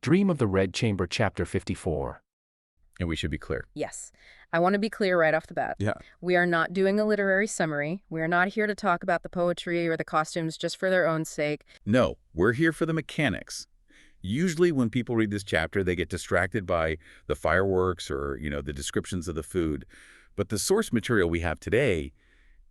Dream of the Red Chamber, Chapter 54. And we should be clear. Yes. I want to be clear right off the bat. Yeah. We are not doing a literary summary. We are not here to talk about the poetry or the costumes just for their own sake. No, we're here for the mechanics. Usually when people read this chapter, they get distracted by the fireworks or, the descriptions of the food. But the source material we have today,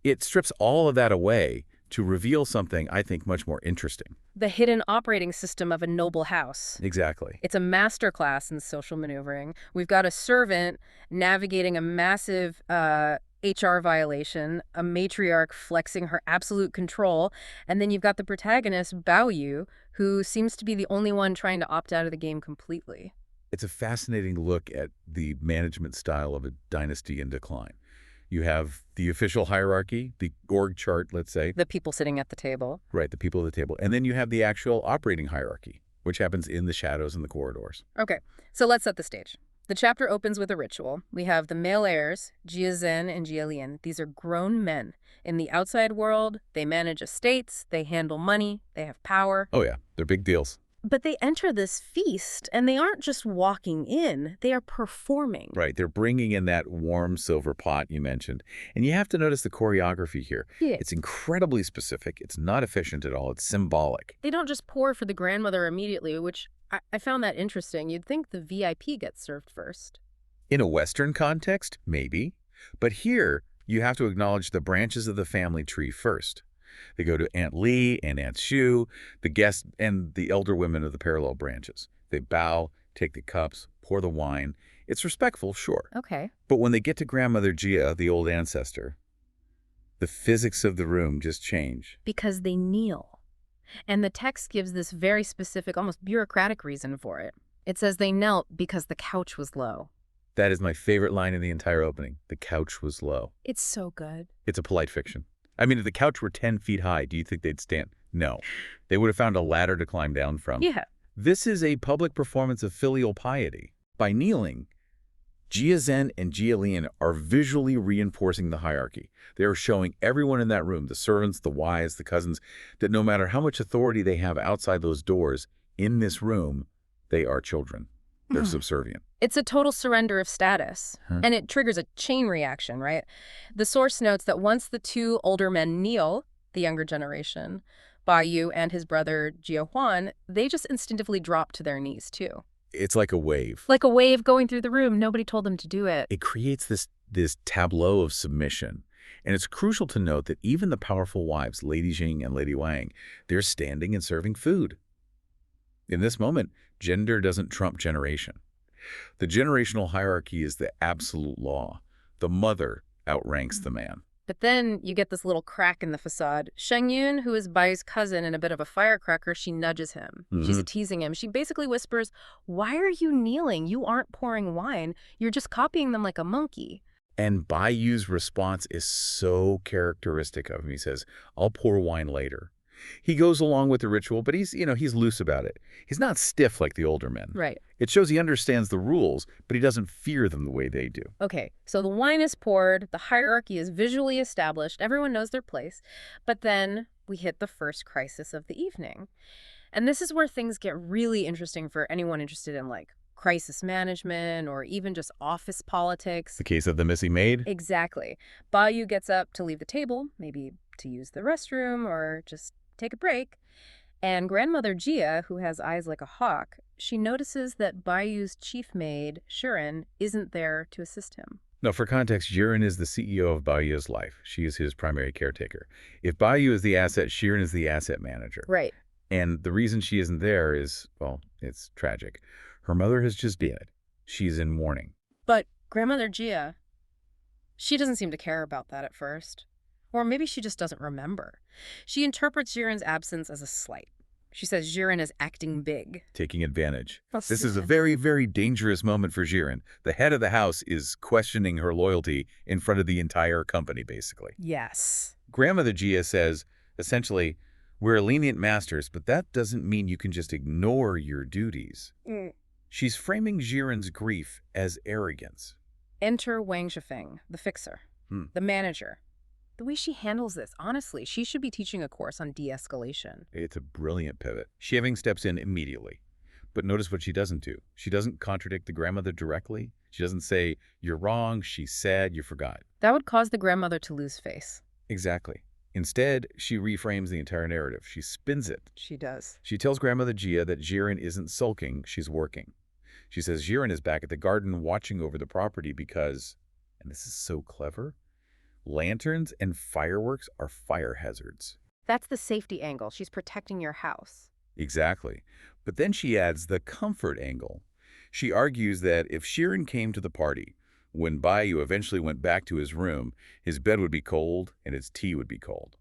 it strips all of that away to reveal something, I think, much more interesting. The hidden operating system of a noble house. Exactly. It's a masterclass in social maneuvering. We've got a servant navigating a massive HR violation, a matriarch flexing her absolute control, and then you've got the protagonist, Bao Yu, who seems to be the only one trying to opt out of the game completely. It's a fascinating look at the management style of a dynasty in decline. You have the official hierarchy, the org chart, let's say. The people sitting at the table. Right, the people at the table. And then you have the actual operating hierarchy, which happens in the shadows and the corridors. Okay, so let's set the stage. The chapter opens with a ritual. We have the male heirs, Jia Zhen and Jia Lian. These are grown men. In the outside world, they manage estates, they handle money, they have power. Oh yeah, they're big deals. But they enter this feast, and they aren't just walking in, they are performing. Right, they're bringing in that warm silver pot you mentioned. And you have to notice the choreography here. Yeah. It's incredibly specific. It's not efficient at all. It's symbolic. They don't just pour for the grandmother immediately, which I found that interesting. You'd think the VIP gets served first. In a Western context, maybe. But here, you have to acknowledge the branches of the family tree first. They go to Aunt Li and Aunt Xu, the guests, and the elder women of the parallel branches. They bow, take the cups, pour the wine. It's respectful, sure. Okay. But when they get to Grandmother Jia, the old ancestor, the physics of the room just change. Because they kneel. And the text gives this very specific, almost bureaucratic reason for it. It says they knelt because the couch was low. That is my favorite line in the entire opening. The couch was low. It's so good. It's a polite fiction. I mean, if the couch were 10 feet high, do you think they'd stand? No. They would have found a ladder to climb down from. Yeah. This is a public performance of filial piety. By kneeling, Jia Zhen and Jia Lian are visually reinforcing the hierarchy. They are showing everyone in that room, the servants, the wives, the cousins, that no matter how much authority they have outside those doors, in this room, they are children. They're subservient. It's a total surrender of status, and it triggers a chain reaction, right? The source notes that once the two older men kneel, the younger generation, Ba Yu and his brother Jia Huan, they just instinctively drop to their knees, too. It's like a wave. Like a wave going through the room. Nobody told them to do it. It creates this tableau of submission. And it's crucial to note that even the powerful wives, Lady Jing and Lady Wang, they're standing and serving food. In this moment, gender doesn't trump generation. The generational hierarchy is the absolute law. The mother outranks the man. But then you get this little crack in the facade. Sheng Yun, who is Bai's cousin and a bit of a firecracker, she nudges him. She's teasing him. She basically whispers, "Why are you kneeling? You aren't pouring wine. You're just copying them like a monkey." And Bai Yu's response is so characteristic of him. He says, "I'll pour wine later." He goes along with the ritual, but he's loose about it. He's not stiff like the older men. Right. It shows he understands the rules, but he doesn't fear them the way they do. Okay, so the wine is poured, the hierarchy is visually established, everyone knows their place, but then we hit the first crisis of the evening. And this is where things get really interesting for anyone interested in, like, crisis management or even just office politics. The case of the missing maid? Exactly. Ba Yu gets up to leave the table, maybe to use the restroom or just take a break. And Grandmother Jia, who has eyes like a hawk, she notices that Bai Yu's chief maid, Shirin, isn't there to assist him. Now, for context, Shirin is the CEO of Bai Yu's life. She is his primary caretaker. If Bai Yu is the asset, Shirin is the asset manager. Right. And the reason she isn't there is, well, it's tragic. Her mother has just died. She's in mourning. But Grandmother Jia, she doesn't seem to care about that at first. Or maybe she just doesn't remember. She interprets Jiren's absence as a slight. She says Jiren is acting big. Taking advantage. This is a very, very dangerous moment for Jiren. The head of the house is questioning her loyalty in front of the entire company, basically. Yes. Grandmother Jia says, essentially, we're lenient masters, but that doesn't mean you can just ignore your duties. She's framing Jiren's grief as arrogance. Enter Wang Shifeng, the fixer, the manager. The way she handles this, honestly, she should be teaching a course on de-escalation. It's a brilliant pivot. Shifeng steps in immediately. But notice what she doesn't do. She doesn't contradict the grandmother directly. She doesn't say, "You're wrong, she's sad, you forgot." That would cause the grandmother to lose face. Exactly. Instead, she reframes the entire narrative. She spins it. She does. She tells Grandmother Gia that Jiren isn't sulking, she's working. She says Jiren is back at the garden watching over the property because, and this is so clever, lanterns and fireworks are fire hazards. That's the safety angle. She's protecting your house. Exactly. But then she adds the comfort angle. She argues that if Jiren came to the party, when Baiyu eventually went back to his room, his bed would be cold and his tea would be cold.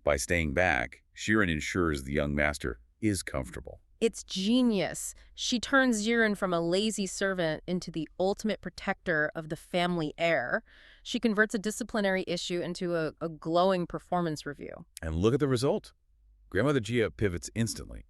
By staying back, Jiren ensures the young master is comfortable. It's genius. She turns Jiren from a lazy servant into the ultimate protector of the family heir. She converts a disciplinary issue into a glowing performance review. And look at the result. Grandmother Gia pivots instantly.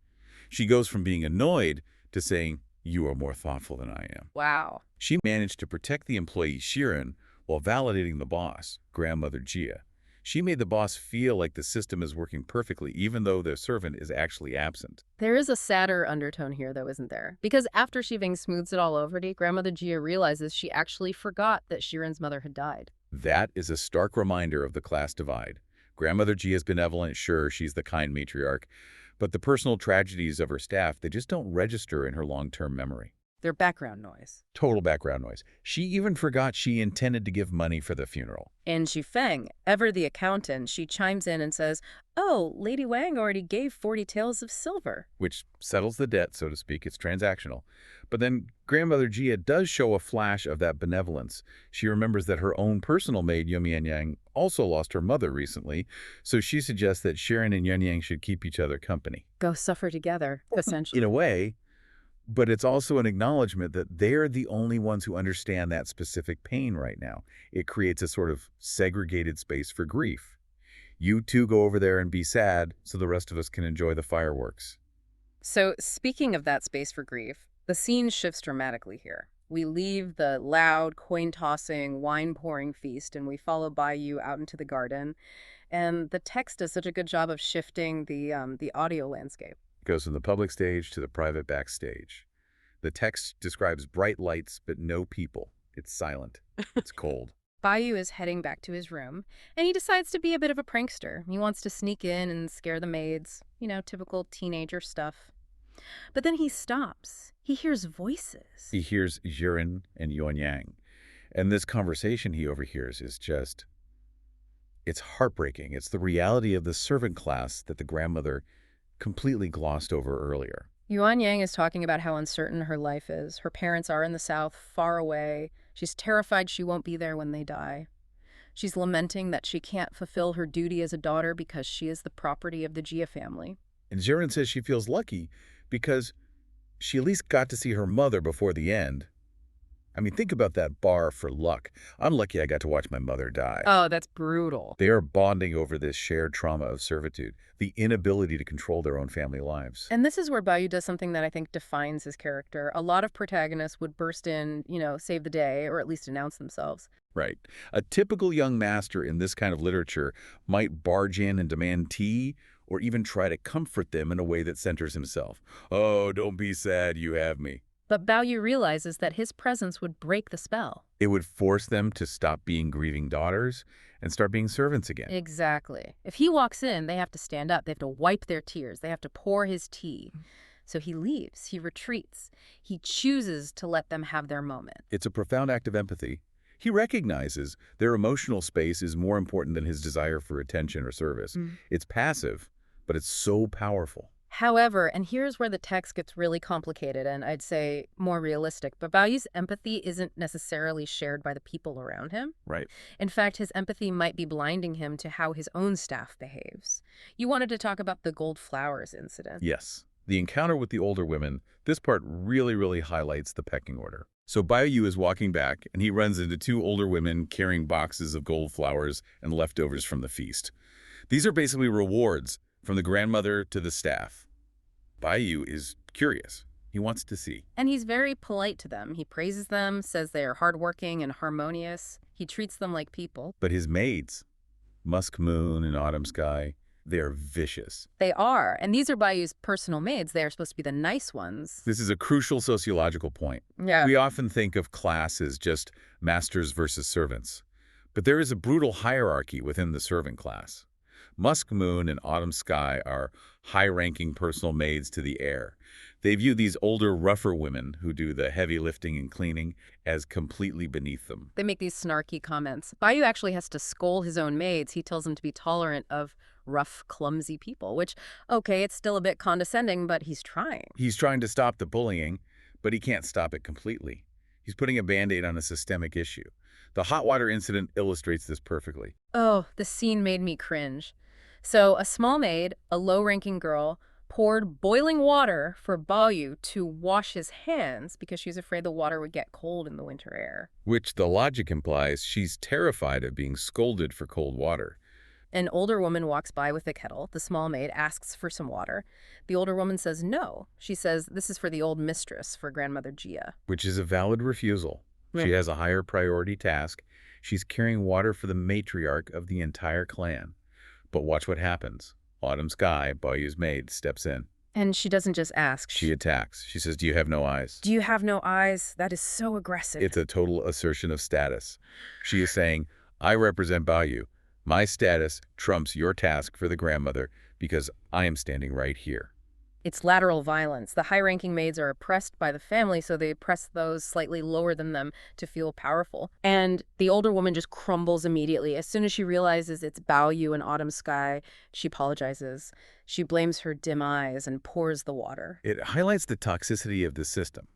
She goes from being annoyed to saying, "You are more thoughtful than I am." Wow. She managed to protect the employee Jiren while validating the boss, Grandmother Gia. She made the boss feel like the system is working perfectly even though the servant is actually absent. There is a sadder undertone here, though, isn't there? Because after Shiving smooths it all over to Grandmother Gia realizes she actually forgot that Shiren's mother had died. That is a stark reminder of the class divide. Grandmother Gia is benevolent, sure, she's the kind matriarch, but the personal tragedies of her staff, they just don't register in her long-term memory. They're background noise. Total background noise. She even forgot she intended to give money for the funeral. And Shifeng, ever the accountant, she chimes in and says, "Oh, Lady Wang already gave 40 taels of silver." Which settles the debt, so to speak. It's transactional. But then Grandmother Gia does show a flash of that benevolence. She remembers that her own personal maid, Yumianyang, also lost her mother recently, so she suggests that Jiren and Yuanyang should keep each other company. Go suffer together, essentially. In a way, but it's also an acknowledgement that they're the only ones who understand that specific pain right now. It creates a sort of segregated space for grief. You two go over there and be sad so the rest of us can enjoy the fireworks. So, speaking of that space for grief, the scene shifts dramatically here. We leave the loud, coin-tossing, wine-pouring feast, and we follow Baiyu out into the garden. And the text does such a good job of shifting the audio landscape. Goes from the public stage to the private backstage. The text describes bright lights, but no people. It's silent. It's cold. Baiyu is heading back to his room, and he decides to be a bit of a prankster. He wants to sneak in and scare the maids. You know, typical teenager stuff. But then he stops. He hears voices. He hears Jiren and Yuanyang. And this conversation he overhears is just... it's heartbreaking. It's the reality of the servant class that the grandmother completely glossed over earlier. Yuanyang is talking about how uncertain her life is. Her parents are in the south, far away. She's terrified she won't be there when they die. She's lamenting that she can't fulfill her duty as a daughter because she is the property of the Gia family. And Jiren says she feels lucky because she at least got to see her mother before the end. I mean, think about that bar for luck. I'm lucky I got to watch my mother die. Oh, that's brutal. They are bonding over this shared trauma of servitude, the inability to control their own family lives. And this is where Baiyu does something that I think defines his character. A lot of protagonists would burst in, save the day, or at least announce themselves. Right. A typical young master in this kind of literature might barge in and demand tea, or even try to comfort them in a way that centers himself. "Oh, don't be sad, you have me." But Baiyu realizes that his presence would break the spell. It would force them to stop being grieving daughters and start being servants again. Exactly. If he walks in, they have to stand up. They have to wipe their tears. They have to pour his tea. So he leaves. He retreats. He chooses to let them have their moment. It's a profound act of empathy. He recognizes their emotional space is more important than his desire for attention or service. It's passive, but it's so powerful. However, and here's where the text gets really complicated and I'd say more realistic, but Baiyu's empathy isn't necessarily shared by the people around him. Right. In fact, his empathy might be blinding him to how his own staff behaves. You wanted to talk about the gold flowers incident. Yes. The encounter with the older women, this part really highlights the pecking order. So Baiyu is walking back, and he runs into two older women carrying boxes of gold flowers and leftovers from the feast. These are basically rewards from the grandmother to the staff. Baiyu is curious. He wants to see. And he's very polite to them. He praises them, says they are hardworking and harmonious. He treats them like people. But his maids, Musk Moon and Autumn Sky, They're vicious. They are. And these are Bayou's personal maids. They are supposed to be the nice ones. This is a crucial sociological point. Yeah. We often think of class as just masters versus servants. But there is a brutal hierarchy within the servant class. Musk Moon and Autumn Sky are high-ranking personal maids to the heir. They view these older, rougher women who do the heavy lifting and cleaning as completely beneath them. They make these snarky comments. Bayou actually has to scold his own maids. He tells them to be tolerant of rough, clumsy people, which, okay, it's still a bit condescending, but he's trying. He's trying to stop the bullying, but he can't stop it completely. He's putting a Band-Aid on a systemic issue. The hot water incident illustrates this perfectly. Oh, the scene made me cringe. So a small maid, a low-ranking girl, poured boiling water for Bayou to wash his hands because she was afraid the water would get cold in the winter air. Which the logic implies she's terrified of being scolded for cold water. An older woman walks by with a kettle. The small maid asks for some water. The older woman says no. She says this is for the old mistress, for Grandmother Gia. Which is a valid refusal. She has a higher priority task. She's carrying water for the matriarch of the entire clan. But watch what happens. Autumn Sky, Bayou's maid, steps in. And she doesn't just ask. She attacks. She says, "Do you have no eyes?" Do you have no eyes? That is so aggressive. It's a total assertion of status. She is saying, "I represent Bayou. My status trumps your task for the grandmother because I am standing right here." It's lateral violence. The high-ranking maids are oppressed by the family, so they oppress those slightly lower than them to feel powerful. And the older woman just crumbles immediately. As soon as she realizes it's Bayou and Autumn Sky, she apologizes. She blames her dim eyes and pours the water. It highlights the toxicity of the system.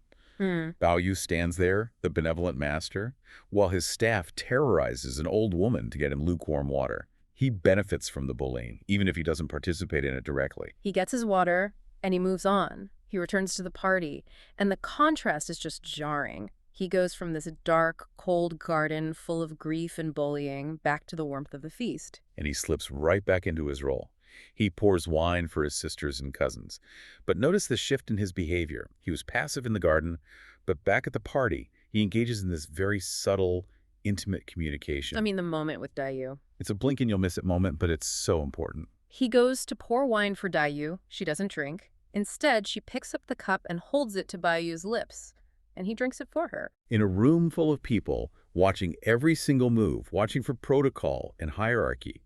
Bayou stands there, the benevolent master, while his staff terrorizes an old woman to get him lukewarm water. He benefits from the bullying, even if he doesn't participate in it directly. He gets his water, and he moves on. He returns to the party, and the contrast is just jarring. He goes from this dark, cold garden full of grief and bullying back to the warmth of the feast. And he slips right back into his role. He pours wine for his sisters and cousins. But notice the shift in his behavior. He was passive in the garden, but back at the party, he engages in this very subtle, intimate communication. I mean, the moment with Dayu. It's a blink-and-you'll-miss-it moment, but it's so important. He goes to pour wine for Dayu. She doesn't drink. Instead, she picks up the cup and holds it to Bayou's lips, and he drinks it for her. In a room full of people, watching every single move, watching for protocol and hierarchy,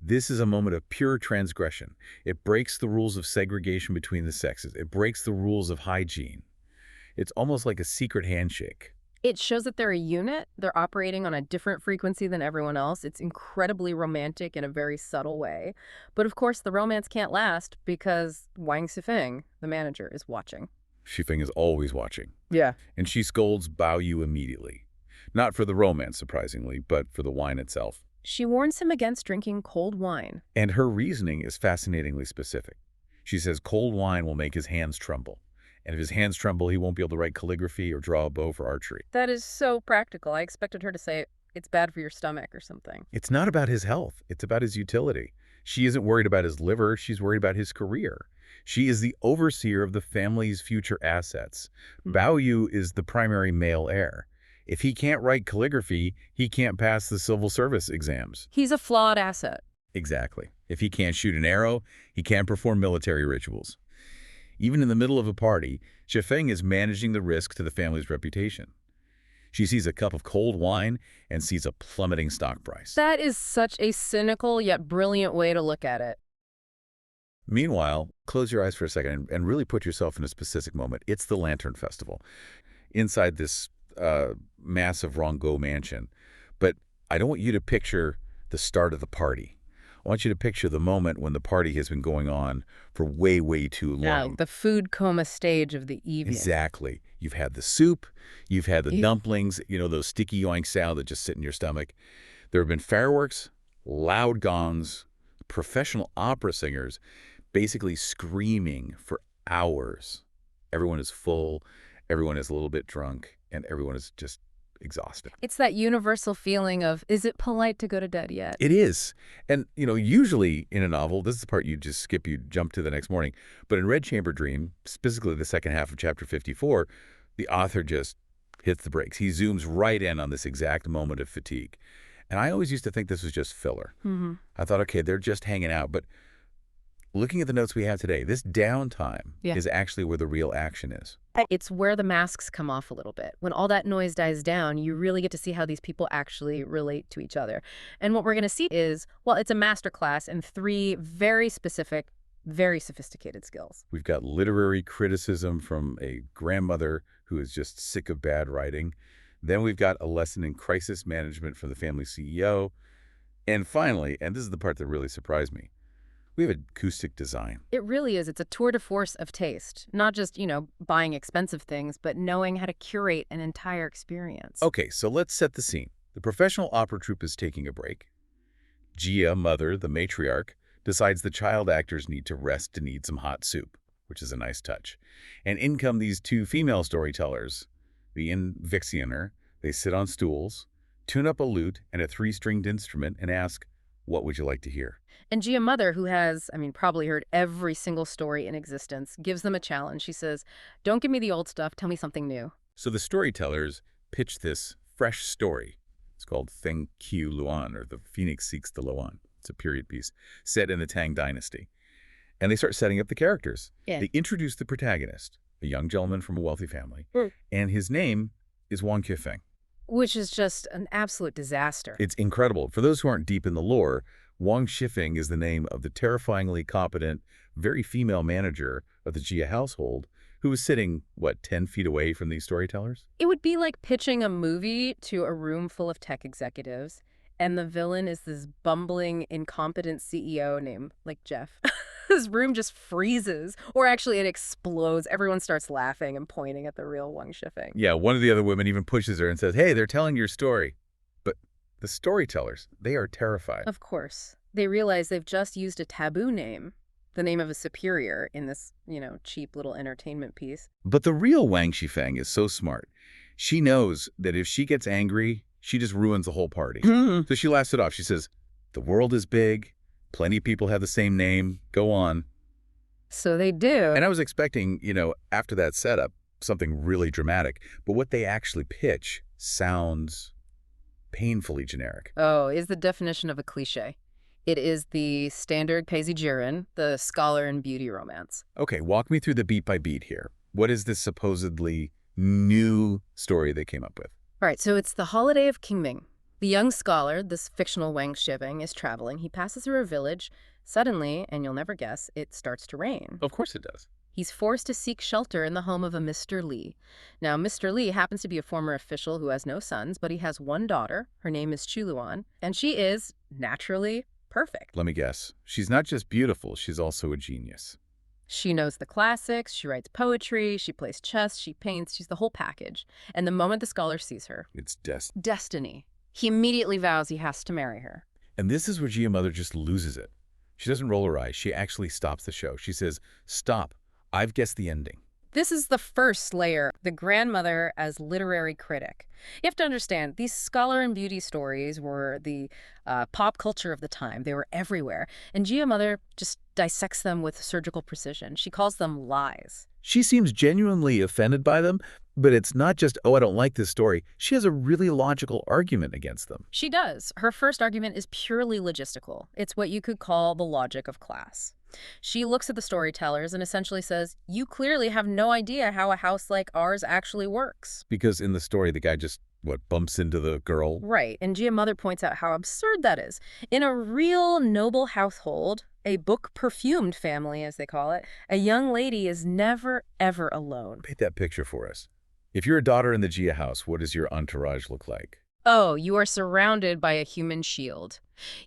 this is a moment of pure transgression. It breaks the rules of segregation between the sexes. It breaks the rules of hygiene. It's almost like a secret handshake. It shows that they're a unit. They're operating on a different frequency than everyone else. It's incredibly romantic in a very subtle way. But of course, the romance can't last because Wang Sifeng, the manager, is watching. Shifeng is always watching. Yeah. And she scolds Baoyu immediately. Not for the romance, surprisingly, but for the wine itself. She warns him against drinking cold wine. And her reasoning is fascinatingly specific. She says cold wine will make his hands tremble. And if his hands tremble, he won't be able to write calligraphy or draw a bow for archery. That is so practical. I expected her to say it's bad for your stomach or something. It's not about his health. It's about his utility. She isn't worried about his liver. She's worried about his career. She is the overseer of the family's future assets. Baoyu is the primary male heir. If he can't write calligraphy, he can't pass the civil service exams. He's a flawed asset. Exactly. If he can't shoot an arrow, he can't perform military rituals. Even in the middle of a party, Shifeng is managing the risk to the family's reputation. She sees a cup of cold wine and sees a plummeting stock price. That is such a cynical yet brilliant way to look at it. Meanwhile, close your eyes for a second and really put yourself in a specific moment. It's the Lantern Festival inside this massive Rongo mansion. But I don't want you to picture the start of the party. I want you to picture the moment when the party has been going on for way, way too long. Yeah, the food coma stage of the evening. Exactly. You've had the soup, you've had the dumplings, you know, those sticky yoink salad that just sit in your stomach. There have been fireworks, loud gongs, professional opera singers basically screaming for hours. Everyone is full, everyone is a little bit drunk, and everyone is just exhausted. It's that universal feeling of, is it polite to go to bed yet? It is. And, you know, usually in a novel, this is the part you just skip, you jump to the next morning. But in Red Chamber Dream, specifically the second half of chapter 54, the author just hits the brakes. He zooms right in on this exact moment of fatigue. And I always used to think this was just filler. I thought, okay, they're just hanging out. But Looking at the notes we have today, this downtime Yeah. is actually where the real action is. It's where the masks come off a little bit. When all that noise dies down, you really get to see how these people actually relate to each other. And what we're going to see is, well, it's a masterclass in three very specific, very sophisticated skills. We've got literary criticism from a grandmother who is just sick of bad writing. Then we've got a lesson in crisis management from the family CEO. And finally, and this is the part that really surprised me, we have acoustic design. It really is. It's a tour de force of taste. Not just, buying expensive things, but knowing how to curate an entire experience. Okay, so let's set the scene. The professional opera troupe is taking a break. Gia, mother, the matriarch, decides the child actors need to rest and eat some hot soup, which is a nice touch. And in come these two female storytellers, the Vixiener. They sit on stools, tune up a lute and a three-stringed instrument, and ask, "What would you like to hear?" And Gia Mother, who has, probably heard every single story in existence, gives them a challenge. She says, don't give me the old stuff, tell me something new. So the storytellers pitch this fresh story. It's called Feng Qiu Luan, or The Phoenix Seeks the Luan. It's a period piece set in the Tang Dynasty. And they start setting up the characters. Yeah. They introduce the protagonist, a young gentleman from a wealthy family, and his name is Wang Qifeng. Which is just an absolute disaster. It's incredible. For those who aren't deep in the lore, Wang Qifeng is the name of the terrifyingly competent, very female manager of the Jia household, who was sitting, 10 feet away from these storytellers? It would be like pitching a movie to a room full of tech executives, and the villain is this bumbling, incompetent CEO named, Jeff. This room just freezes, or actually it explodes. Everyone starts laughing and pointing at the real Wang Qifeng. Yeah, one of the other women even pushes her and says, "Hey, they're telling your story." But the storytellers, they are terrified. Of course. They realize they've just used a taboo name, the name of a superior in this, cheap little entertainment piece. But the real Wang Qifeng is so smart. She knows that if she gets angry, she just ruins the whole party. So she laughs it off. She says, "The world is big. Plenty of people have the same name. Go on." So they do. And I was expecting, after that setup, something really dramatic. But what they actually pitch sounds painfully generic. Oh, is the definition of a cliche. It is the standard Paisley Jiren, the scholar in beauty romance. Okay, walk me through the beat by beat here. What is this supposedly new story they came up with? All right, so it's the holiday of Qingming. The young scholar, this fictional Wang Qifeng, is traveling. He passes through a village. Suddenly, and you'll never guess, it starts to rain. Of course it does. He's forced to seek shelter in the home of a Mr. Li. Now, Mr. Li happens to be a former official who has no sons, but he has one daughter. Her name is Chu Luan, and she is, naturally, perfect. Let me guess. She's not just beautiful, she's also a genius. She knows the classics, she writes poetry, she plays chess, she paints, she's the whole package. And the moment the scholar sees her, It's destiny. He immediately vows he has to marry her. And this is where Gia Mother just loses it. She doesn't roll her eyes. She actually stops the show. She says, "Stop. I've guessed the ending." This is the first layer, the grandmother as literary critic. You have to understand, these scholar and beauty stories were the pop culture of the time. They were everywhere. And Gia Mother just dissects them with surgical precision. She calls them lies. She seems genuinely offended by them, but it's not just, "Oh, I don't like this story." She has a really logical argument against them. She does. Her first argument is purely logistical. It's what you could call the logic of class. She looks at the storytellers and essentially says, you clearly have no idea how a house like ours actually works. Because in the story, the guy just, bumps into the girl? Right, and Gia Mother points out how absurd that is. In a real noble household, a book-perfumed family, as they call it, a young lady is never, ever alone. Paint that picture for us. If you're a daughter in the Gia house, what does your entourage look like? Oh, you are surrounded by a human shield.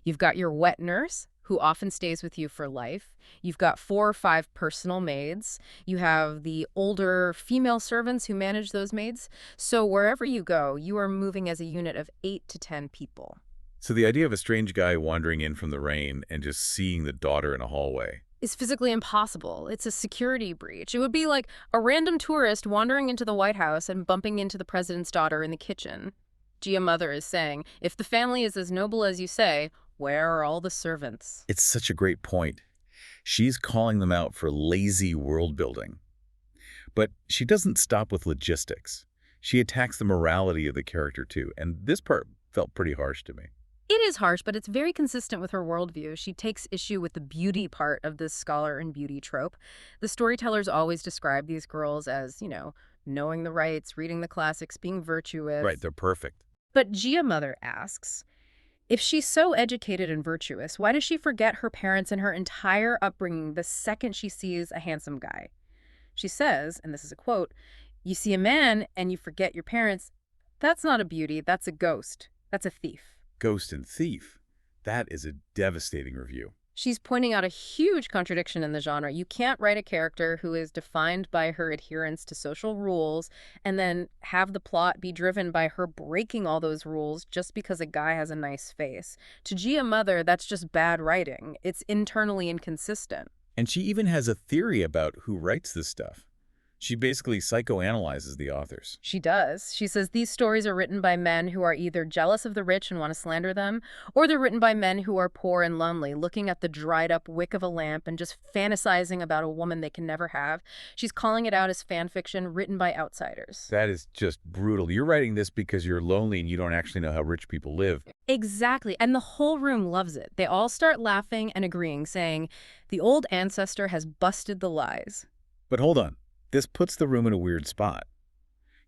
You've got your wet nurse, who often stays with you for life. You've got 4 or 5 personal maids. You have the older female servants who manage those maids. So wherever you go, you are moving as a unit of 8 to 10 people. So the idea of a strange guy wandering in from the rain and just seeing the daughter in a hallway. Is physically impossible. It's a security breach. It would be like a random tourist wandering into the White House and bumping into the president's daughter in the kitchen. Gia Mother is saying, if the family is as noble as you say, where are all the servants? It's such a great point. She's calling them out for lazy world building. But she doesn't stop with logistics. She attacks the morality of the character too, and this part felt pretty harsh to me. It is harsh, but it's very consistent with her worldview. She takes issue with the beauty part of this scholar and beauty trope. The storytellers always describe these girls as, knowing the rights, reading the classics, being virtuous. Right, they're perfect. But Gia Mother asks, if she's so educated and virtuous, why does she forget her parents and her entire upbringing the second she sees a handsome guy? She says, and this is a quote, "You see a man and you forget your parents. That's not a beauty, that's a ghost. That's a thief." Ghost and thief. That is a devastating review. She's pointing out a huge contradiction in the genre. You can't write a character who is defined by her adherence to social rules and then have the plot be driven by her breaking all those rules just because a guy has a nice face. To Gia Mother, that's just bad writing. It's internally inconsistent. And she even has a theory about who writes this stuff. She basically psychoanalyzes the authors. She does. She says these stories are written by men who are either jealous of the rich and want to slander them, or they're written by men who are poor and lonely, looking at the dried-up wick of a lamp and just fantasizing about a woman they can never have. She's calling it out as fan fiction written by outsiders. That is just brutal. You're writing this because you're lonely and you don't actually know how rich people live. Exactly. And the whole room loves it. They all start laughing and agreeing, saying, the old ancestor has busted the lies. But hold on. This puts the room in a weird spot.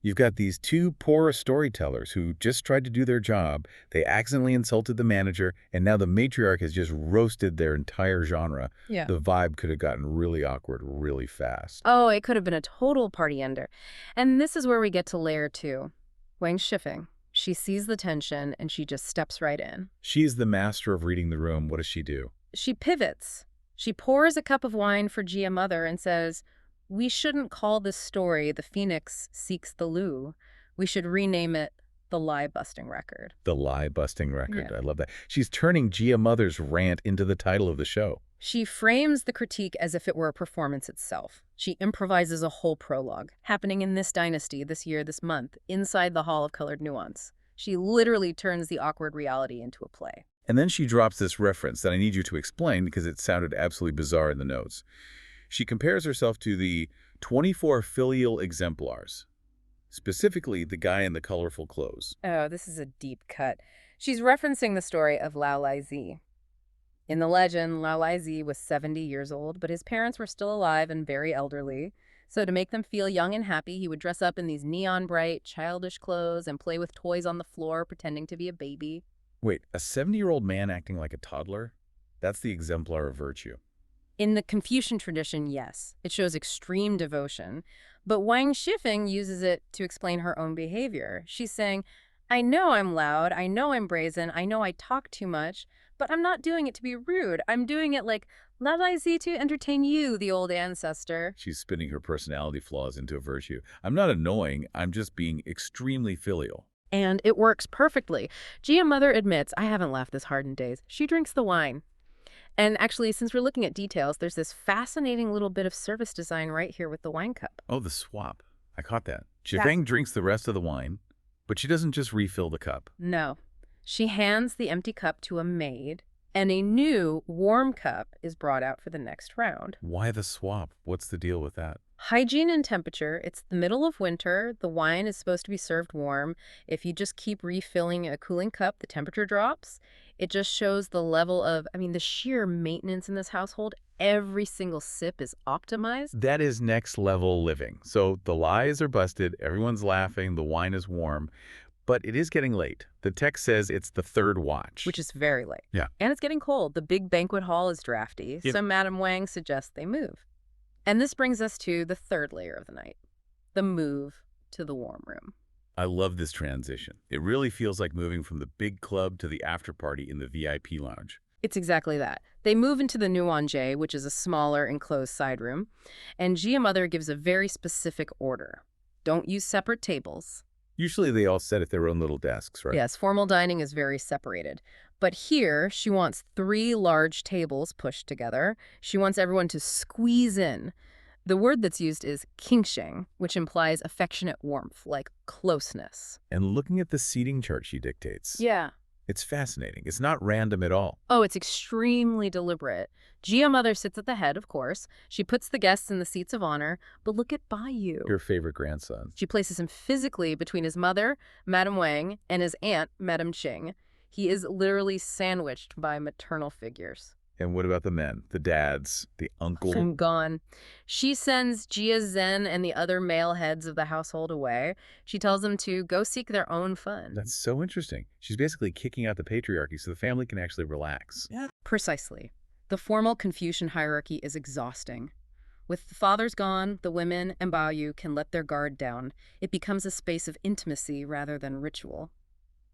You've got these two poor storytellers who just tried to do their job. They accidentally insulted the manager, and now the matriarch has just roasted their entire genre. Yeah. The vibe could have gotten really awkward really fast. Oh, it could have been a total party ender. And this is where we get to layer 2. Wang Shifeng. She sees the tension, and she just steps right in. She's the master of reading the room. What does she do? She pivots. She pours a cup of wine for Gia Mother and says, "We shouldn't call this story The Phoenix Seeks the Lou. We should rename it The Lie-Busting Record." The lie-busting record. Yeah. I love that. She's turning Gia Mother's rant into the title of the show. She frames the critique as if it were a performance itself. She improvises a whole prologue, happening in this dynasty, this year, this month, inside the Hall of Colored Nuance. She literally turns the awkward reality into a play. And then she drops this reference that I need you to explain because it sounded absolutely bizarre in the notes. She compares herself to the 24 filial exemplars, specifically the guy in the colorful clothes. Oh, this is a deep cut. She's referencing the story of Lao Lai-zi. In the legend, Lao Lai-zi was 70 years old, but his parents were still alive and very elderly. So to make them feel young and happy, he would dress up in these neon-bright, childish clothes and play with toys on the floor, pretending to be a baby. Wait, a 70-year-old man acting like a toddler? That's the exemplar of virtue. In the Confucian tradition, yes, it shows extreme devotion. But Wang Shifeng uses it to explain her own behavior. She's saying, I know I'm loud, I know I'm brazen, I know I talk too much, but I'm not doing it to be rude. I'm doing it like, Lao Lai-zi to entertain you, the old ancestor. She's spinning her personality flaws into a virtue. I'm not annoying, I'm just being extremely filial. And it works perfectly. Gia Mother admits, I haven't laughed this hard in days. She drinks the wine. And actually, since we're looking at details, there's this fascinating little bit of service design right here with the wine cup. Oh, the swap. I caught that. Shifeng drinks the rest of the wine, but she doesn't just refill the cup. No. She hands the empty cup to a maid, and a new, warm cup is brought out for the next round. Why the swap? What's the deal with that? Hygiene and temperature. It's the middle of winter. The wine is supposed to be served warm. If you just keep refilling a cooling cup, the temperature drops. It just shows the level of, the sheer maintenance in this household. Every single sip is optimized. That is next level living. So the lies are busted, everyone's laughing, the wine is warm, but it is getting late. The text says it's the third watch. Which is very late. Yeah. And it's getting cold. The big banquet hall is drafty, Yep. so Madame Wang suggests they move. And this brings us to the third layer of the night, the move to the warm room. I love this transition. It really feels like moving from the big club to the after party in the VIP lounge. It's exactly that. They move into the Nuance, which is a smaller enclosed side room, and Gia Mother gives a very specific order. Don't use separate tables. Usually they all sit at their own little desks, right? Yes, formal dining is very separated. But here, she wants 3 large tables pushed together. She wants everyone to squeeze in. The word that's used is qingsheng, which implies affectionate warmth, like closeness. And looking at the seating chart she dictates, Yeah. it's fascinating. It's not random at all. Oh, it's extremely deliberate. Gia Mother sits at the head, of course. She puts the guests in the seats of honor, but look at Baiyu. Your favorite grandson. She places him physically between his mother, Madame Wang, and his aunt, Madame Qing. He is literally sandwiched by maternal figures. And what about the men, the dads, the uncle? I'm gone. She sends Jia Zen and the other male heads of the household away. She tells them to go seek their own fun. That's so interesting. She's basically kicking out the patriarchy so the family can actually relax. Yeah. Precisely. The formal Confucian hierarchy is exhausting. With the fathers gone, the women and Baoyu can let their guard down. It becomes a space of intimacy rather than ritual.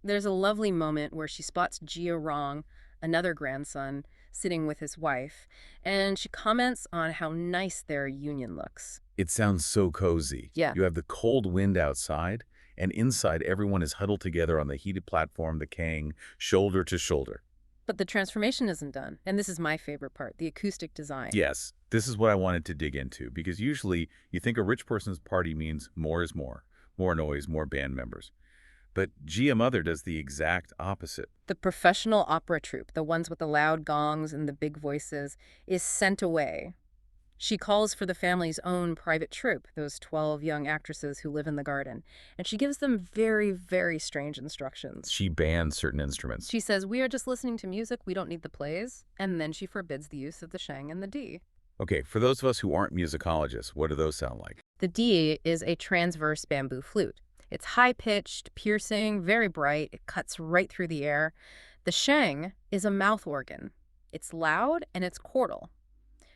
There's a lovely moment where she spots Jia Rong, another grandson, sitting with his wife, and she comments on how nice their union looks. It sounds so cozy. Yeah. You have the cold wind outside, and inside everyone is huddled together on the heated platform, the Kang, shoulder to shoulder. But the transformation isn't done, and this is my favorite part, the acoustic design. Yes, this is what I wanted to dig into, because usually you think a rich person's party means more is more noise, more band members. But Jia Mother does the exact opposite. The professional opera troupe, the ones with the loud gongs and the big voices, is sent away. She calls for the family's own private troupe, those 12 young actresses who live in the garden, and she gives them very, very strange instructions. She bans certain instruments. She says, we are just listening to music, we don't need the plays, and then she forbids the use of the sheng and the di. Okay, for those of us who aren't musicologists, what do those sound like? The di is a transverse bamboo flute. It's high-pitched, piercing, very bright. It cuts right through the air. The sheng is a mouth organ. It's loud and it's chordal.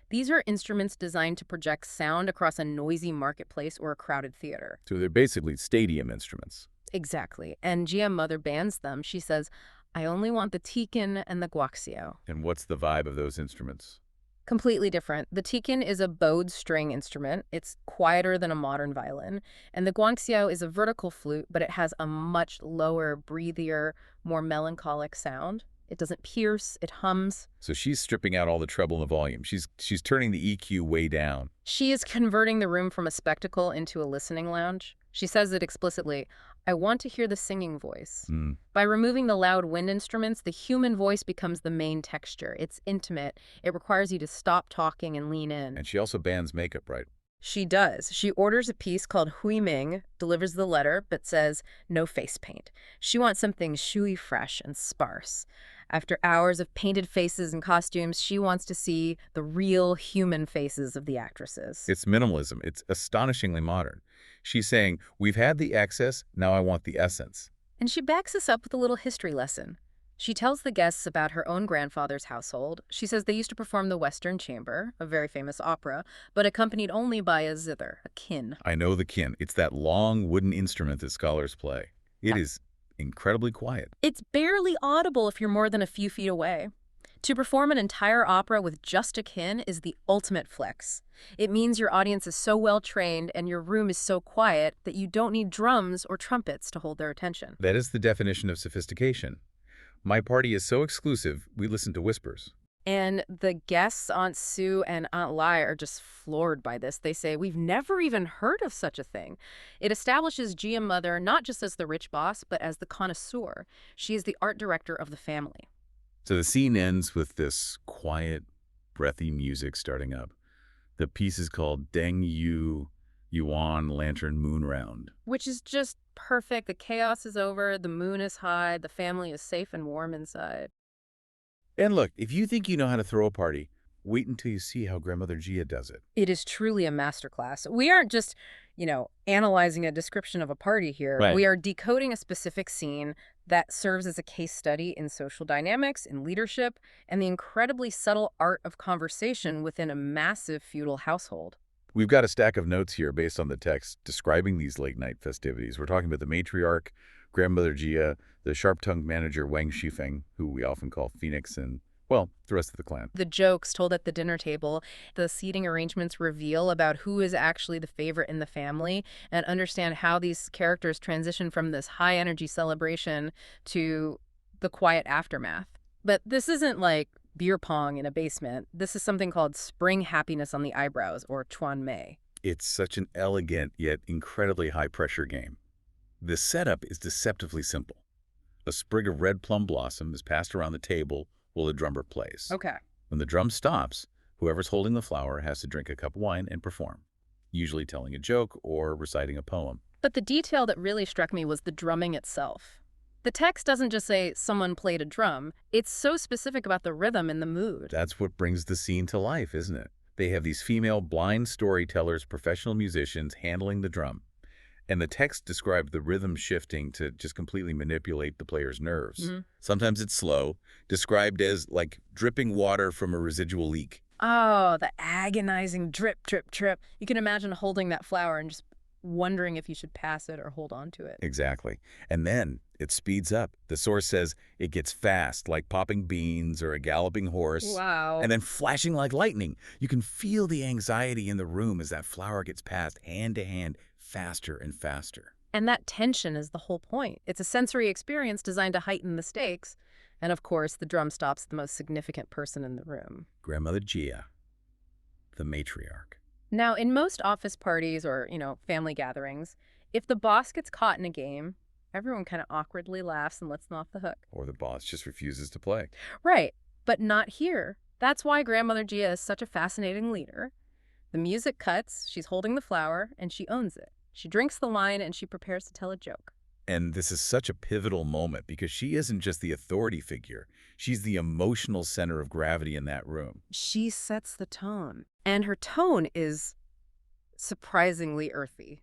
These are instruments designed to project sound across a noisy marketplace or a crowded theater. So they're basically stadium instruments. Exactly. And Jia Mother bans them. She says, I only want the tikin and the guaxiao. And what's the vibe of those instruments? Completely different. The tikin is a bowed string instrument. It's quieter than a modern violin. And the guangxiao is a vertical flute, but it has a much lower, breathier, more melancholic sound. It doesn't pierce, it hums. So she's stripping out all the treble and the volume. She's turning the EQ way down. She is converting the room from a spectacle into a listening lounge. She says it explicitly, I want to hear the singing voice. By removing the loud wind instruments, the human voice becomes the main texture. It's intimate. It requires you to stop talking and lean in. And she also bans makeup, right? She does. She orders a piece called Hui Ming, delivers the letter, but says no face paint. She wants something shui fresh and sparse. After hours of painted faces and costumes, she wants to see the real human faces of the actresses. It's minimalism. It's astonishingly modern. She's saying, we've had the excess, now I want the essence. And she backs us up with a little history lesson. She tells the guests about her own grandfather's household. She says they used to perform the Western Chamber, a very famous opera, but accompanied only by a zither, a kin. I know the kin. It's that long wooden instrument that scholars play. It is incredibly quiet. It's barely audible if you're more than a few feet away. To perform an entire opera with just a kin is the ultimate flex. It means your audience is so well trained and your room is so quiet that you don't need drums or trumpets to hold their attention. That is the definition of sophistication. My party is so exclusive, we listen to whispers. And the guests, Aunt Sue and Aunt Lai, are just floored by this. They say, we've never even heard of such a thing. It establishes Jia Mother not just as the rich boss, but as the connoisseur. She is the art director of the family. So the scene ends with this quiet, breathy music starting up. The piece is called Deng Yu Yuan Lantern Moon Round. Which is just perfect. The chaos is over, the moon is high, the family is safe and warm inside. And look, if you think you know how to throw a party, wait until you see how Grandmother Jia does it. It is truly a masterclass. We aren't just, analyzing a description of a party here. Right. We are decoding a specific scene that serves as a case study in social dynamics, in leadership, and the incredibly subtle art of conversation within a massive feudal household. We've got a stack of notes here based on the text describing these late-night festivities. We're talking about the matriarch, Grandmother Jia, the sharp-tongued manager Wang Shifeng, who we often call Phoenix, and, well, the rest of the clan. The jokes told at the dinner table, the seating arrangements reveal about who is actually the favorite in the family, and understand how these characters transition from this high-energy celebration to the quiet aftermath. But this isn't like beer pong in a basement. This is something called spring happiness on the eyebrows, or chuan mei. It's such an elegant yet incredibly high-pressure game. The setup is deceptively simple. A sprig of red plum blossom is passed around the table while the drummer plays. Okay. When the drum stops, whoever's holding the flower has to drink a cup of wine and perform, usually telling a joke or reciting a poem. But the detail that really struck me was the drumming itself. The text doesn't just say someone played a drum. It's so specific about the rhythm and the mood. That's what brings the scene to life, isn't it? They have these female blind storytellers, professional musicians handling the drum. And the text described the rhythm shifting to just completely manipulate the player's nerves. Sometimes it's slow, described as like dripping water from a residual leak. Oh, the agonizing drip, drip, drip. You can imagine holding that flower and just wondering if you should pass it or hold on to it. Exactly. And then it speeds up. The source says it gets fast, like popping beans or a galloping horse. Wow. And then flashing like lightning. You can feel the anxiety in the room as that flower gets passed hand to hand, faster and faster. And that tension is the whole point. It's a sensory experience designed to heighten the stakes. And of course, the drum stops the most significant person in the room. Grandmother Gia, the matriarch. Now, in most office parties or, family gatherings, if the boss gets caught in a game, everyone kind of awkwardly laughs and lets them off the hook. Or the boss just refuses to play. Right, but not here. That's why Grandmother Gia is such a fascinating leader. The music cuts, she's holding the flower, and she owns it. She drinks the wine and she prepares to tell a joke. And this is such a pivotal moment because she isn't just the authority figure. She's the emotional center of gravity in that room. She sets the tone. And her tone is surprisingly earthy.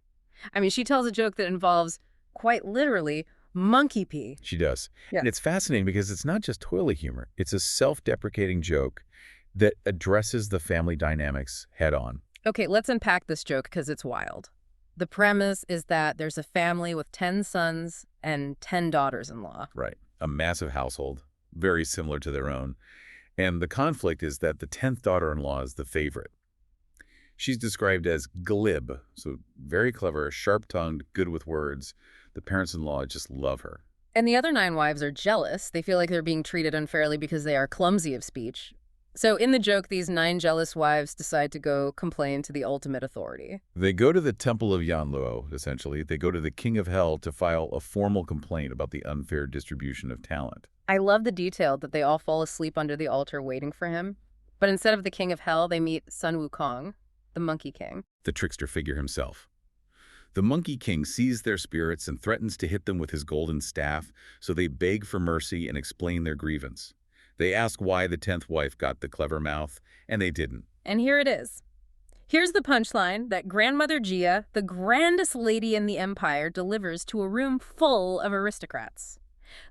I mean, she tells a joke that involves, quite literally, monkey pee. She does. Yeah. And it's fascinating because it's not just toilet humor. It's a self-deprecating joke that addresses the family dynamics head on. Okay, let's unpack this joke because it's wild. The premise is that there's a family with 10 sons and 10 daughters-in-law. Right. A massive household, very similar to their own. And the conflict is that the 10th daughter-in-law is the favorite. She's described as glib, so very clever, sharp-tongued, good with words. The parents-in-law just love her. And the other 9 wives are jealous. They feel like they're being treated unfairly because they are clumsy of speech. So in the joke, these 9 jealous wives decide to go complain to the ultimate authority. They go to the Temple of Yanluo, essentially. They go to the King of Hell to file a formal complaint about the unfair distribution of talent. I love the detail that they all fall asleep under the altar waiting for him. But instead of the King of Hell, they meet Sun Wukong, the Monkey King. The trickster figure himself. The Monkey King sees their spirits and threatens to hit them with his golden staff, so they beg for mercy and explain their grievance. They ask why the 10th wife got the clever mouth, and they didn't. And here it is. Here's the punchline that Grandmother Gia, the grandest lady in the empire, delivers to a room full of aristocrats.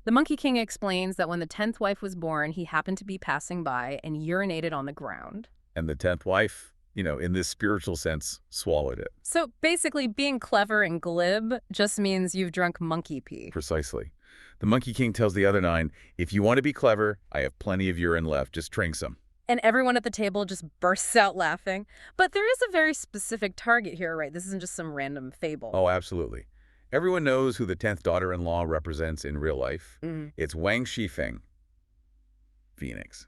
The Monkey King explains that when the 10th wife was born, he happened to be passing by and urinated on the ground. And the 10th wife, in this spiritual sense, swallowed it. So basically, being clever and glib just means you've drunk monkey pee. Precisely. The Monkey King tells the other 9, if you want to be clever, I have plenty of urine left. Just drink some. And everyone at the table just bursts out laughing. But there is a very specific target here, right? This isn't just some random fable. Oh, absolutely. Everyone knows who the 10th daughter-in-law represents in real life. It's Wang Shifeng, Phoenix.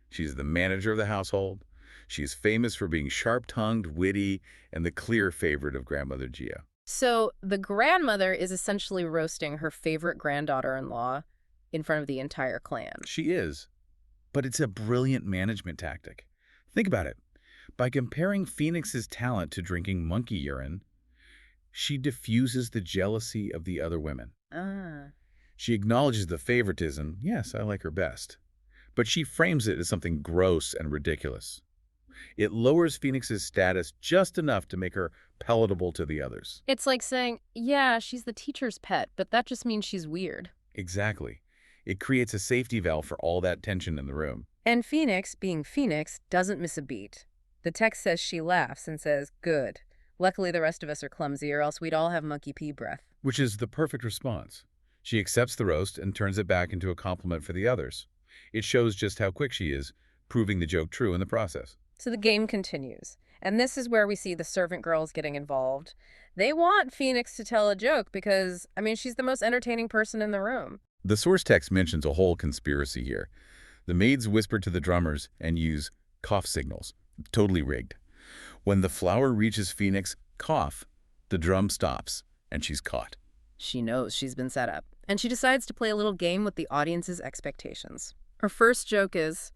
She's the manager of the household. She's famous for being sharp-tongued, witty, and the clear favorite of Grandmother Gia. So the grandmother is essentially roasting her favorite granddaughter-in-law in front of the entire clan. She is. But it's a brilliant management tactic. Think about it. By comparing Phoenix's talent to drinking monkey urine, she diffuses the jealousy of the other women. She acknowledges the favoritism. Yes, I like her best. But she frames it as something gross and ridiculous. It lowers Phoenix's status just enough to make her palatable to the others. It's like saying, yeah, she's the teacher's pet, but that just means she's weird. Exactly. It creates a safety valve for all that tension in the room. And Phoenix, being Phoenix, doesn't miss a beat. The text says she laughs and says, good. Luckily, the rest of us are clumsy, or else we'd all have monkey pee breath. Which is the perfect response. She accepts the roast and turns it back into a compliment for the others. It shows just how quick she is, proving the joke true in the process. So the game continues. And this is where we see the servant girls getting involved. They want Phoenix to tell a joke because, she's the most entertaining person in the room. The source text mentions a whole conspiracy here. The maids whisper to the drummers and use cough signals. Totally rigged. When the flower reaches Phoenix, cough, the drum stops, and she's caught. She knows she's been set up, and she decides to play a little game with the audience's expectations. Her first joke is,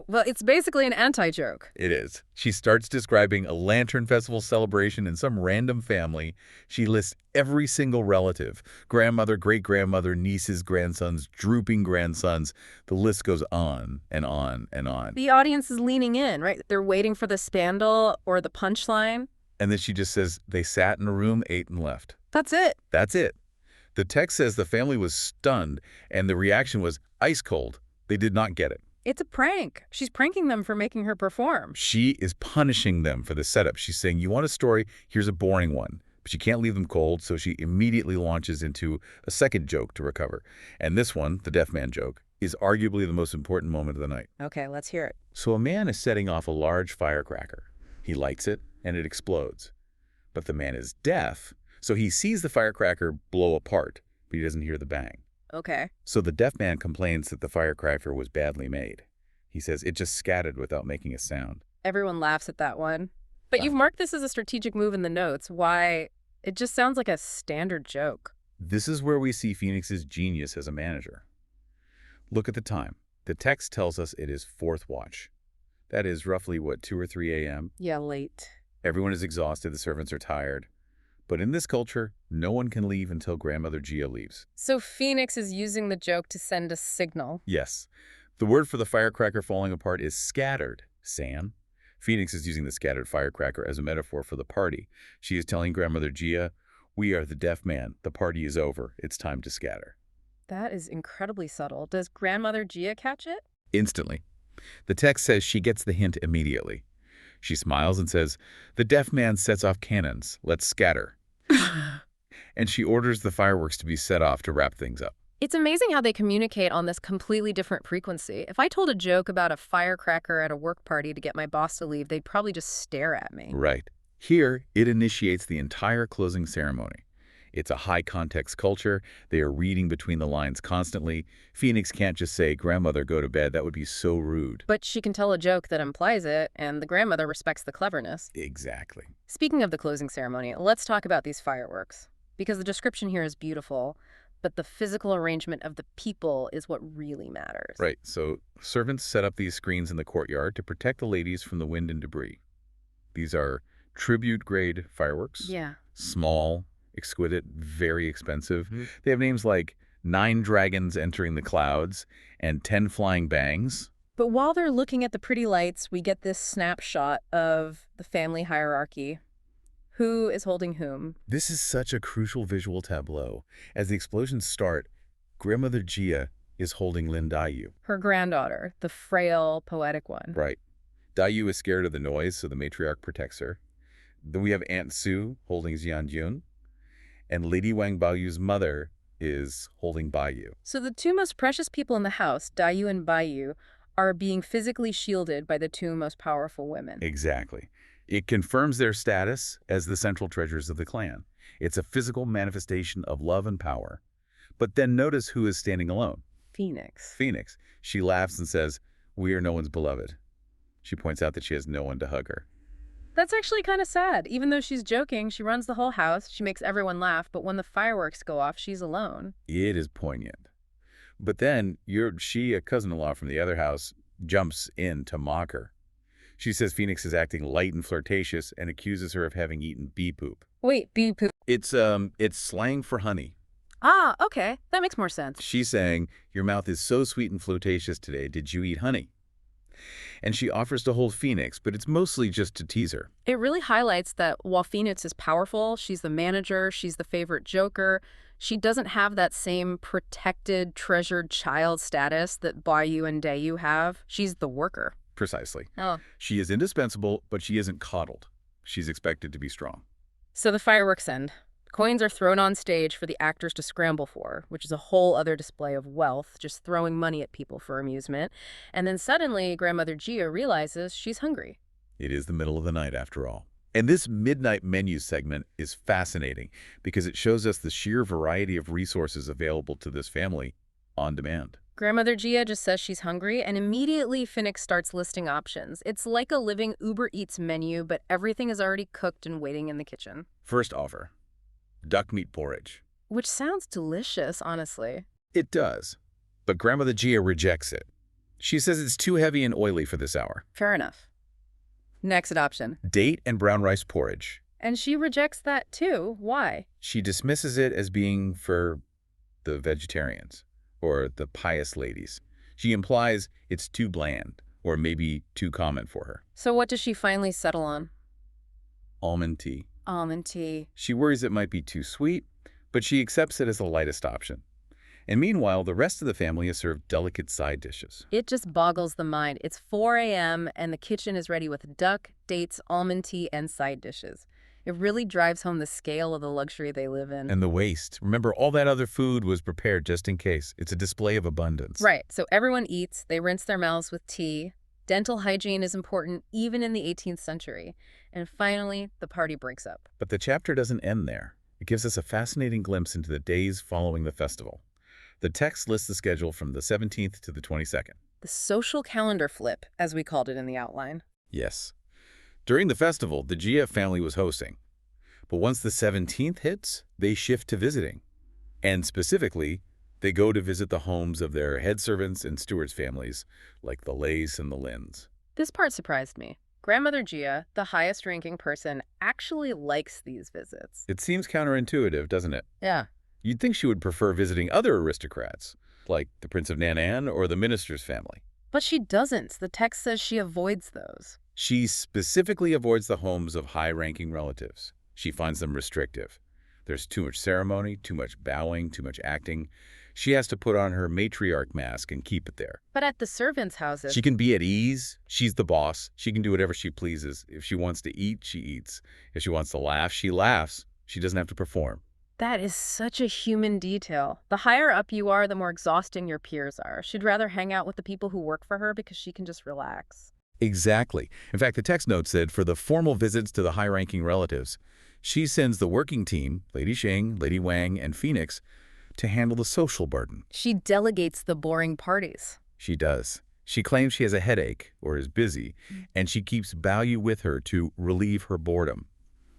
Well, it's basically an anti-joke. It is. She starts describing a lantern festival celebration in some random family. She lists every single relative, grandmother, great-grandmother, nieces, grandsons, drooping grandsons. The list goes on and on and on. The audience is leaning in, right? They're waiting for the scandal or the punchline. And then she just says, they sat in a room, ate, and left. That's it. That's it. The text says the family was stunned, and the reaction was ice cold. They did not get it. It's a prank. She's pranking them for making her perform. She is punishing them for the setup. She's saying, you want a story? Here's a boring one. But she can't leave them cold, so she immediately launches into a second joke to recover. And this one, the deaf man joke, is arguably the most important moment of the night. Okay, let's hear it. So a man is setting off a large firecracker. He lights it, and it explodes. But the man is deaf, so he sees the firecracker blow apart, but he doesn't hear the bang. Okay. So the deaf man complains that the firecracker was badly made. He says it just scattered without making a sound. Everyone laughs at that one. But you've marked this as a strategic move in the notes. Why? It just sounds like a standard joke. This is where we see Phoenix's genius as a manager. Look at the time. The text tells us it is fourth watch. That is roughly, 2 or 3 a.m.? Yeah, late. Everyone is exhausted. The servants are tired. But in this culture, no one can leave until Grandmother Gia leaves. So Phoenix is using the joke to send a signal. Yes. The word for the firecracker falling apart is scattered, Sam. Phoenix is using the scattered firecracker as a metaphor for the party. She is telling Grandmother Gia, we are the deaf man. The party is over. It's time to scatter. That is incredibly subtle. Does Grandmother Gia catch it? Instantly. The text says she gets the hint immediately. She smiles and says, the deaf man sets off cannons. Let's scatter. And she orders the fireworks to be set off to wrap things up. It's amazing how they communicate on this completely different frequency. If I told a joke about a firecracker at a work party to get my boss to leave, they'd probably just stare at me. Right. Here, it initiates the entire closing ceremony. It's a high-context culture. They are reading between the lines constantly. Phoenix can't just say, grandmother, go to bed. That would be so rude. But she can tell a joke that implies it, and the grandmother respects the cleverness. Exactly. Speaking of the closing ceremony, let's talk about these fireworks. Because the description here is beautiful, but the physical arrangement of the people is what really matters. Right. So servants set up these screens in the courtyard to protect the ladies from the wind and debris. These are tribute-grade fireworks. Yeah. Small, exquisite, very expensive. They have names like 9 dragons entering the clouds and 10 flying bangs. But while they're looking at the pretty lights, we get this snapshot of the family hierarchy. Who is holding whom? This is such a crucial visual tableau. As the explosions start, Grandmother Gia is holding Lin Dayu. Her granddaughter, the frail, poetic one. Right. Dayu is scared of the noise, so the matriarch protects her. Then we have Aunt Sue holding Jianjun. And Lady Wang Baoyu's mother is holding Bayu. So the two most precious people in the house, Dayu and Bayu, are being physically shielded by the two most powerful women. Exactly. It confirms their status as the central treasures of the clan. It's a physical manifestation of love and power. But then notice who is standing alone. Phoenix. Phoenix. She laughs and says, we are no one's beloved. She points out that she has no one to hug her. That's actually kind of sad. Even though she's joking, she runs the whole house, she makes everyone laugh, but when the fireworks go off, she's alone. It is poignant. But then she, a cousin-in-law from the other house, jumps in to mock her. She says Phoenix is acting light and flirtatious and accuses her of having eaten bee poop. Wait, bee poop? It's slang for honey. Ah, okay. That makes more sense. She's saying, your mouth is so sweet and flirtatious today. Did you eat honey? And she offers to hold Phoenix, but it's mostly just to tease her. It really highlights that while Phoenix is powerful, she's the manager, she's the favorite joker, she doesn't have that same protected, treasured child status that Bayu and Dayu have. She's the worker. Precisely. Oh. She is indispensable, but she isn't coddled. She's expected to be strong. So the fireworks end. Coins are thrown on stage for the actors to scramble for, which is a whole other display of wealth, just throwing money at people for amusement. And then suddenly, Grandmother Gia realizes she's hungry. It is the middle of the night, after all. And this midnight menu segment is fascinating because it shows us the sheer variety of resources available to this family on demand. Grandmother Gia just says she's hungry, and immediately Phoenix starts listing options. It's like a living Uber Eats menu, but everything is already cooked and waiting in the kitchen. First offer, duck meat porridge. Which sounds delicious, honestly. It does, but Grandmother Gia rejects it. She says it's too heavy and oily for this hour. Fair enough. Next option. Date and brown rice porridge. And she rejects that too. Why? She dismisses it as being for the vegetarians or the pious ladies. She implies it's too bland or maybe too common for her. So what does she finally settle on? Almond tea. Almond tea. She worries it might be too sweet, but she accepts it as the lightest option. And meanwhile, the rest of the family is served delicate side dishes. It just boggles the mind. It's 4 a.m. and the kitchen is ready with duck, dates, almond tea, and side dishes. It really drives home the scale of the luxury they live in. And the waste. Remember, all that other food was prepared just in case. It's a display of abundance. Right. So everyone eats. They rinse their mouths with tea. Dental hygiene is important even in the 18th century. And finally, the party breaks up. But the chapter doesn't end there. It gives us a fascinating glimpse into the days following the festival. The text lists the schedule from the 17th to the 22nd. The social calendar flip, as we called it in the outline. Yes. During the festival, the Gia family was hosting. But once the 17th hits, they shift to visiting. And specifically, they go to visit the homes of their head servants and stewards' families, like the Leys and the Lynns. This part surprised me. Grandmother Gia, the highest-ranking person, actually likes these visits. It seems counterintuitive, doesn't it? Yeah. You'd think she would prefer visiting other aristocrats, like the Prince of Nan'an or the minister's family. But she doesn't. The text says she avoids those. She specifically avoids the homes of high-ranking relatives. She finds them restrictive. There's too much ceremony, too much bowing, too much acting. She has to put on her matriarch mask and keep it there. But at the servants' houses... She can be at ease. She's the boss. She can do whatever she pleases. If she wants to eat, she eats. If she wants to laugh, she laughs. She doesn't have to perform. That is such a human detail. The higher up you are, the more exhausting your peers are. She'd rather hang out with the people who work for her because she can just relax. Exactly. In fact, the text note said for the formal visits to the high-ranking relatives, she sends the working team, Lady Xing, Lady Wang, and Phoenix, to handle the social burden. She delegates the boring parties. She does. She claims she has a headache or is busy, and she keeps Bao Yu with her to relieve her boredom.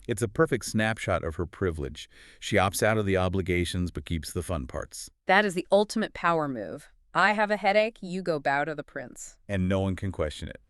It's a perfect snapshot of her privilege. She opts out of the obligations but keeps the fun parts. That is the ultimate power move. I have a headache, you go bow to the prince. And no one can question it.